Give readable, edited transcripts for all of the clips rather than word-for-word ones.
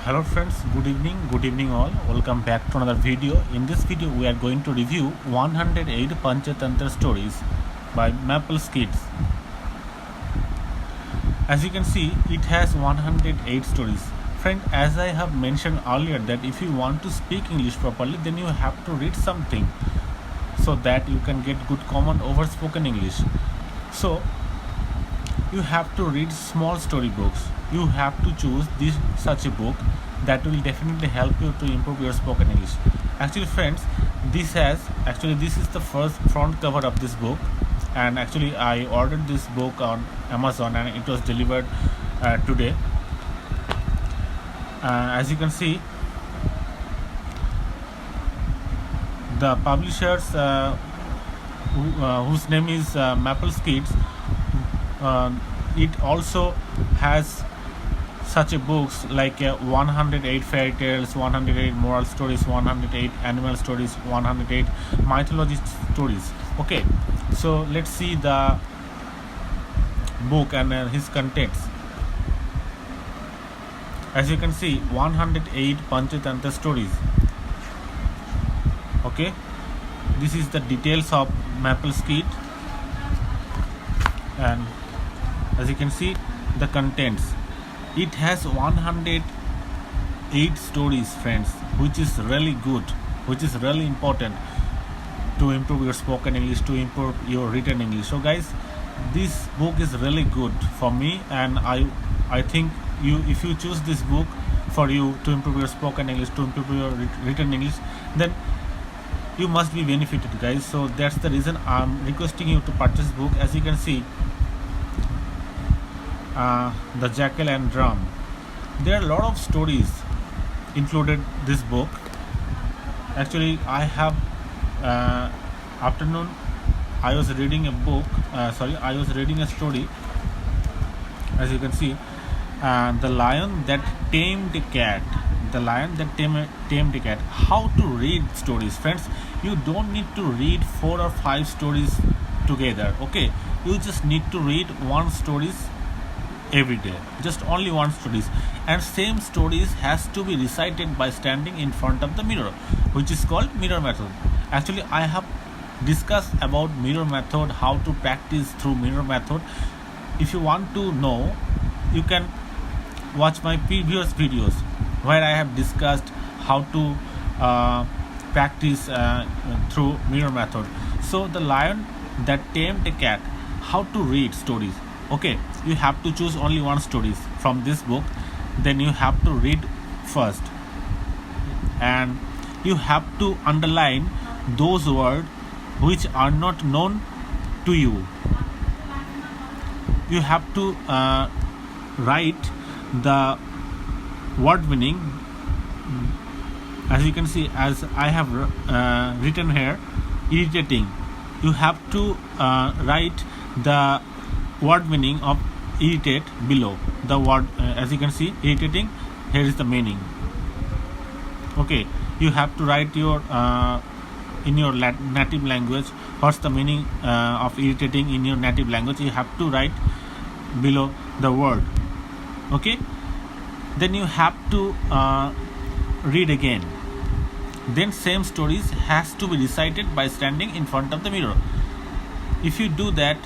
Hello friends, good evening all. Welcome back to another video. In this video we are going to review 108 Panchatantra stories by Maple Kids. As you can see, it has 108 stories. Friend, as I have mentioned earlier that if you want to speak English properly, then you have to read something so that you can get good command over spoken English. So you have to read small story books. You have to choose such a book that will definitely help you to improve your spoken English. Actually friends, this is the first front cover of this book, and actually I ordered this book on Amazon and it was delivered today. As you can see, the publishers whose name is Maple Kids, it also has such a books like 108 fairy tales, 108 moral stories, 108 animal stories, 108 mythology stories. Okay, so let's see the book and his contents. As you can see, 108 Panchatantra stories. Okay, this is the details of Maple Kid, and as you can see the contents, it has 108 stories friends, which is really good, which is really important to improve your spoken English, to improve your written English. So guys, this book is really good for me, and I think if you choose this book for you to improve your spoken English, to improve your written English, then you must be benefited guys. So that's the reason I'm requesting you to purchase this book. As you can see, the Jackal and Drum, there are a lot of stories included this book. Actually I have afternoon I was reading a book, I was reading a story. As you can see, the lion that tamed a cat, the lion that tamed a cat. How to read stories friends? You don't need to read 4 or 5 stories together. Okay, you just need to read one stories every day, just only one stories, and same stories has to be recited by standing in front of the mirror, which is called mirror method. Actually I have discussed about mirror method, how to practice through mirror method. If you want to know, you can watch my previous videos where I have discussed how to practice through mirror method. So the lion that tamed a cat, how to read stories. Okay, you have to choose only one stories from this book, then you have to read first, and you have to underline those words which are not known to you. You have to write the word meaning. As you can see, as I have written here, irritating, you have to write the word meaning of irritate below the word. As you can see, irritating, here is the meaning. Okay, you have to write your in your native language what's the meaning of irritating in your native language. You have to write below the word. Okay, then you have to read again. Then same stories has to be recited by standing in front of the mirror. If you do that,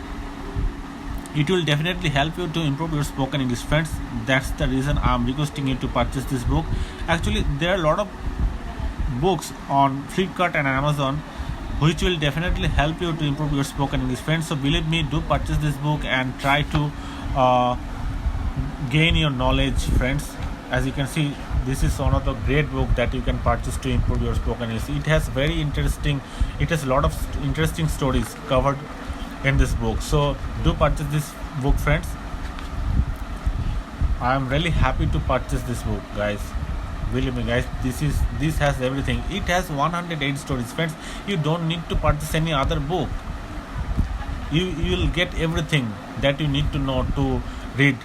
it will definitely help you to improve your spoken English friends. That's the reason I'm requesting you to purchase this book. Actually there are a lot of books on Flipkart and Amazon which will definitely help you to improve your spoken English friends. So believe me, do purchase this book and try to gain your knowledge friends. As you can see, this is one of the great book that you can purchase to improve your spoken English. It has a lot of interesting stories covered in this book. So do purchase this book friends. I am really happy to purchase this book guys. Believe me guys, this has everything. It has 108 stories friends. You don't need to purchase any other book. You will get everything that you need to know to read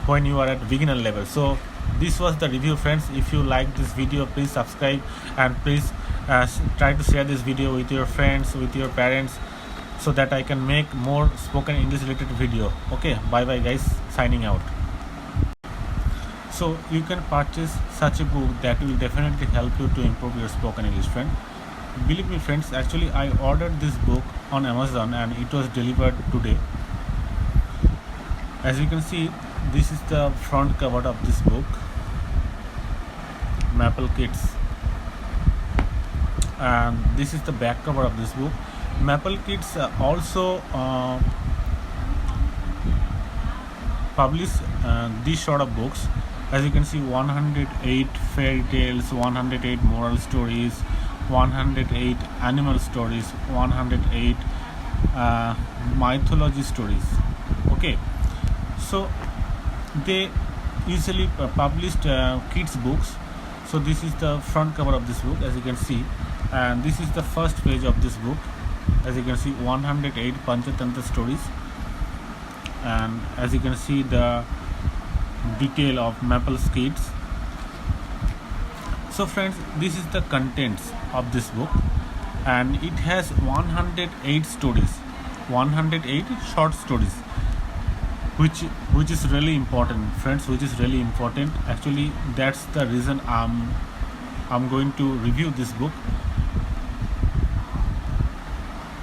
when you are at beginner level. So this was the review friends. If you like this video, please subscribe, and please try to share this video with your friends, with your parents, so that I can make more spoken English related video. Okay, bye bye guys, signing out. So you can purchase such a book that will definitely help you to improve your spoken English, friend. Believe me, friends, actually I ordered this book on Amazon and it was delivered today. As you can see, this is the front cover of this book, Maple Kids, and this is the back cover of this book. Maple Kids also publish these sort of books. As you can see, 108 fairy tales, 108 moral stories, 108 animal stories, 108 mythology stories. Okay, so they usually published kids books. So this is the front cover of this book, as you can see, and this is the first page of this book. As you can see, 108 Panchatantra stories, and as you can see the detail of Maple Kids. So friends, this is the contents of this book, and it has 108 stories, 108 short stories, which is really important, friends, which is really important. Actually, that's the reason I'm going to review this book.